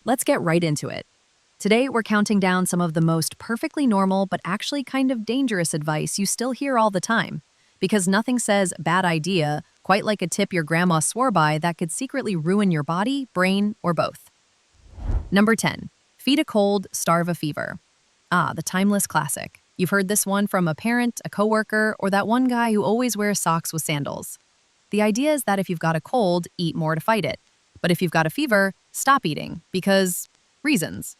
Let's get right into it. Today, we're counting down some of the most perfectly normal but actually kind of dangerous advice you still hear all the time. Because nothing says bad idea quite like a tip your grandma swore by that could secretly ruin your body, brain, or both. Number 10. Feed a cold, starve a fever. Ah, the timeless classic. You've heard this one from a parent, a coworker, or that one guy who always wears socks with sandals. The idea is that if you've got a cold, eat more to fight it. But if you've got a fever, stop eating, because reasons.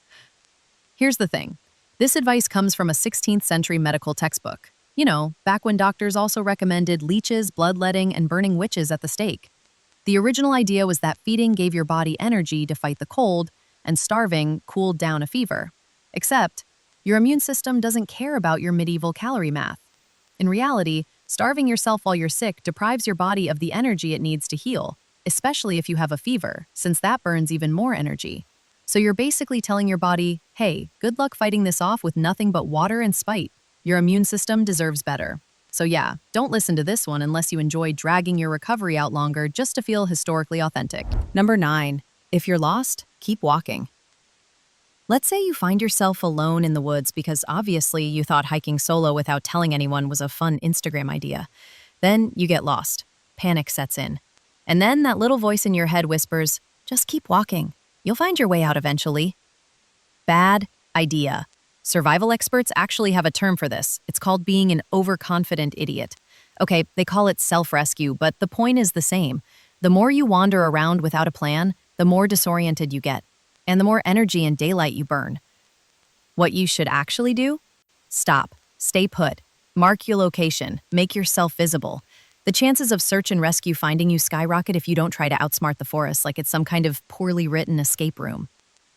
Here's the thing. This advice comes from a 16th century medical textbook. You know, back when doctors also recommended leeches, bloodletting, and burning witches at the stake. The original idea was that feeding gave your body energy to fight the cold, and starving cooled down a fever. Except, your immune system doesn't care about your medieval calorie math. In reality, starving yourself while you're sick deprives your body of the energy it needs to heal, especially if you have a fever, since that burns even more energy. So you're basically telling your body, hey, good luck fighting this off with nothing but water and spite. Your immune system deserves better. So yeah, don't listen to this one unless you enjoy dragging your recovery out longer just to feel historically authentic. Number 9. If you're lost, keep walking. Let's say you find yourself alone in the woods because obviously you thought hiking solo without telling anyone was a fun Instagram idea. Then you get lost. Panic sets in. And then that little voice in your head whispers, just keep walking. You'll find your way out eventually. Bad idea. Survival experts actually have a term for this. It's called being an overconfident idiot. Okay, they call it self-rescue, but the point is the same. The more you wander around without a plan, the more disoriented you get, and the more energy and daylight you burn. What you should actually do? Stop. Stay put. Mark your location. Make yourself visible. The chances of search and rescue finding you skyrocket if you don't try to outsmart the forest like it's some kind of poorly written escape room.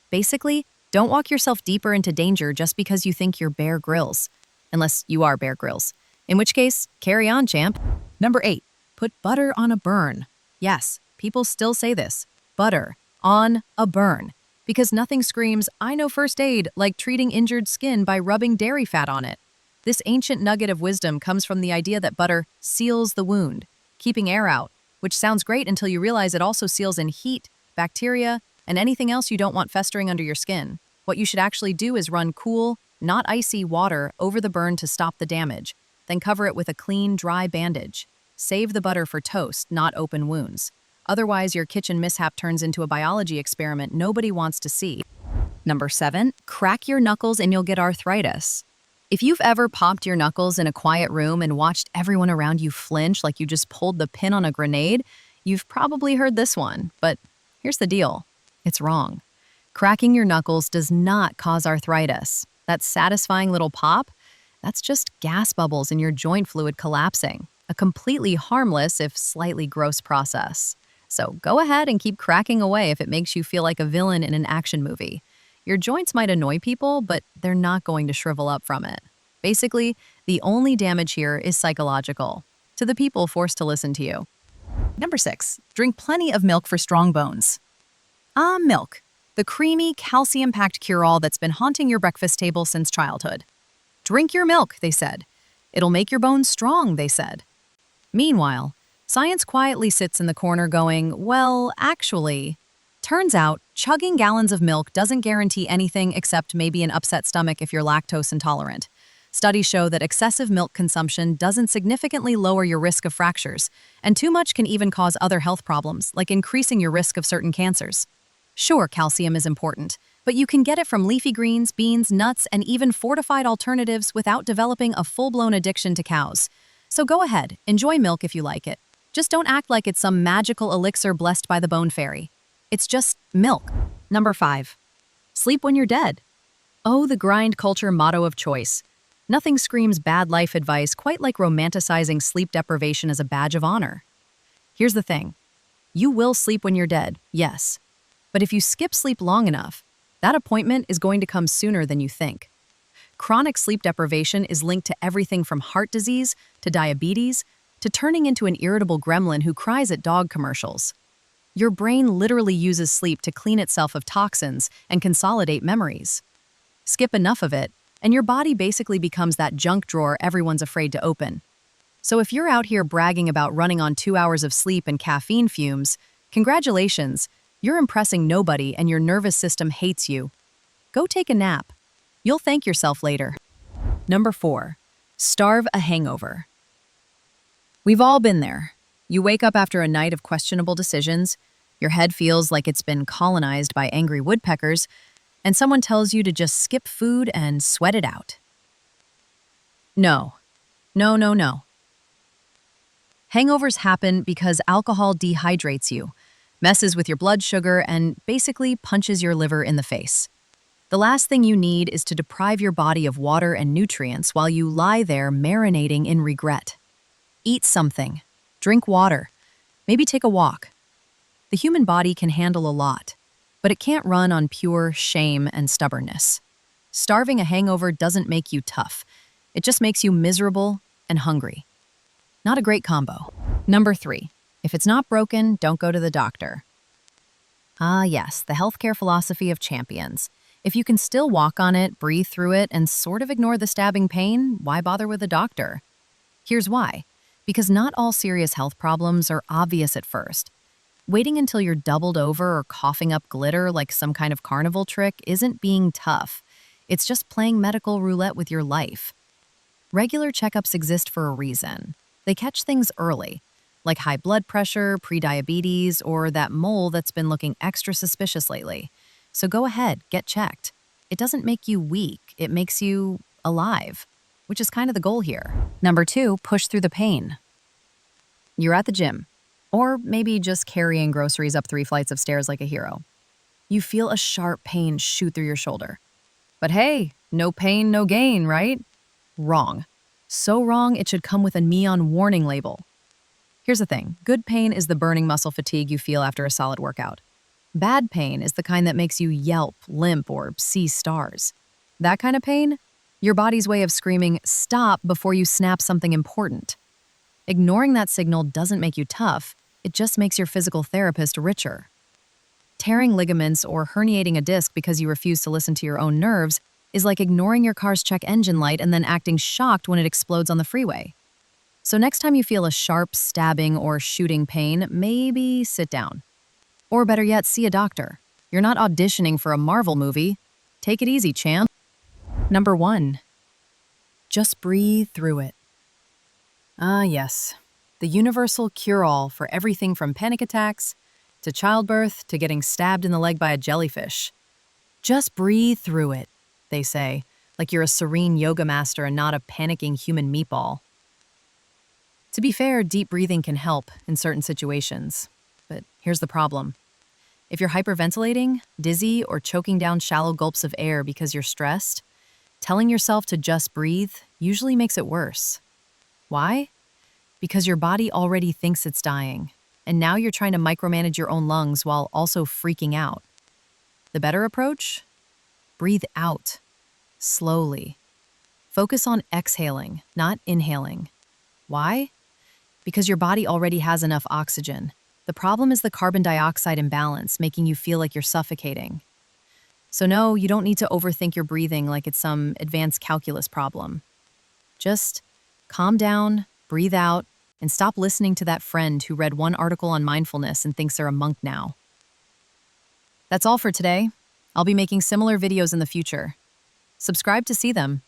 Basically, don't walk yourself deeper into danger just because you think you're Bear Grylls. Unless you are Bear Grylls. In which case, carry on, champ. Number 8. Put butter on a burn. Yes, people still say this. Butter on a burn. Because nothing screams, I know first aid, like treating injured skin by rubbing dairy fat on it. This ancient nugget of wisdom comes from the idea that butter seals the wound, keeping air out, which sounds great until you realize it also seals in heat, bacteria, and anything else you don't want festering under your skin. What you should actually do is run cool, not icy water over the burn to stop the damage, then cover it with a clean, dry bandage. Save the butter for toast, not open wounds. Otherwise, your kitchen mishap turns into a biology experiment nobody wants to see. Number 7, crack your knuckles and you'll get arthritis. If you've ever popped your knuckles in a quiet room and watched everyone around you flinch like you just pulled the pin on a grenade, you've probably heard this one, but here's the deal. It's wrong. Cracking your knuckles does not cause arthritis. That satisfying little pop, that's just gas bubbles in your joint fluid collapsing. A completely harmless, if slightly gross process. So go ahead and keep cracking away if it makes you feel like a villain in an action movie. Your joints might annoy people, but they're not going to shrivel up from it. Basically, the only damage here is psychological, to the people forced to listen to you. Number 6, drink plenty of milk for strong bones. Milk, the creamy, calcium-packed cure-all that's been haunting your breakfast table since childhood. Drink your milk, they said. It'll make your bones strong, they said. Meanwhile, science quietly sits in the corner going, well, actually, turns out chugging gallons of milk doesn't guarantee anything except maybe an upset stomach if you're lactose intolerant. Studies show that excessive milk consumption doesn't significantly lower your risk of fractures, and too much can even cause other health problems, like increasing your risk of certain cancers. Sure, calcium is important, but you can get it from leafy greens, beans, nuts, and even fortified alternatives without developing a full-blown addiction to cows. So go ahead, enjoy milk if you like it. Just don't act like it's some magical elixir blessed by the bone fairy. It's just milk. Number 5. Sleep when you're dead. Oh, the grind culture motto of choice. Nothing screams bad life advice quite like romanticizing sleep deprivation as a badge of honor. Here's the thing. You will sleep when you're dead, yes. But if you skip sleep long enough, that appointment is going to come sooner than you think. Chronic sleep deprivation is linked to everything from heart disease to diabetes to turning into an irritable gremlin who cries at dog commercials. Your brain literally uses sleep to clean itself of toxins and consolidate memories. Skip enough of it, and your body basically becomes that junk drawer everyone's afraid to open. So if you're out here bragging about running on 2 hours of sleep and caffeine fumes, congratulations, You're impressing nobody and your nervous system hates you. Go take a nap. You'll thank yourself later. Number 4. Starve a hangover. We've all been there. You wake up after a night of questionable decisions, your head feels like it's been colonized by angry woodpeckers, and someone tells you to just skip food and sweat it out. No. No, no, no. Hangovers happen because alcohol dehydrates you, messes with your blood sugar, and basically punches your liver in the face. The last thing you need is to deprive your body of water and nutrients while you lie there marinating in regret. Eat something. Drink water. Maybe take a walk. The human body can handle a lot, but it can't run on pure shame and stubbornness. Starving a hangover doesn't make you tough. It just makes you miserable and hungry. Not a great combo. Number 3. If it's not broken, don't go to the doctor. Ah, yes, the healthcare philosophy of champions. If you can still walk on it, breathe through it, and sort of ignore the stabbing pain, why bother with a doctor? Here's why. Because not all serious health problems are obvious at first. Waiting until you're doubled over or coughing up glitter like some kind of carnival trick isn't being tough. It's just playing medical roulette with your life. Regular checkups exist for a reason. They catch things early, like high blood pressure, prediabetes, or that mole that's been looking extra suspicious lately. So go ahead, get checked. It doesn't make you weak, it makes you alive, which is kind of the goal here. Number 2, push through the pain. You're at the gym, or maybe just carrying groceries up 3 flights of stairs like a hero. You feel a sharp pain shoot through your shoulder. But hey, no pain, no gain, right? Wrong. So wrong it should come with a neon warning label. Here's the thing, good pain is the burning muscle fatigue you feel after a solid workout. Bad pain is the kind that makes you yelp, limp, or see stars. That kind of pain? Your body's way of screaming, stop, before you snap something important. Ignoring that signal doesn't make you tough, it just makes your physical therapist richer. Tearing ligaments or herniating a disc because you refuse to listen to your own nerves is like ignoring your car's check engine light and then acting shocked when it explodes on the freeway. So next time you feel a sharp stabbing or shooting pain, maybe sit down. Or better yet, see a doctor. You're not auditioning for a Marvel movie. Take it easy, champ. Number 1. Just breathe through it. Ah, yes. The universal cure-all for everything from panic attacks to childbirth to getting stabbed in the leg by a jellyfish. Just breathe through it, they say, like you're a serene yoga master and not a panicking human meatball. To be fair, deep breathing can help in certain situations. But here's the problem. If you're hyperventilating, dizzy, or choking down shallow gulps of air because you're stressed, telling yourself to just breathe usually makes it worse. Why? Because your body already thinks it's dying, and now you're trying to micromanage your own lungs while also freaking out. The better approach? Breathe out, slowly. Focus on exhaling, not inhaling. Why? Because your body already has enough oxygen. The problem is the carbon dioxide imbalance, making you feel like you're suffocating. So no, you don't need to overthink your breathing like it's some advanced calculus problem. Just calm down, breathe out, and stop listening to that friend who read one article on mindfulness and thinks they're a monk now. That's all for today. I'll be making similar videos in the future. Subscribe to see them.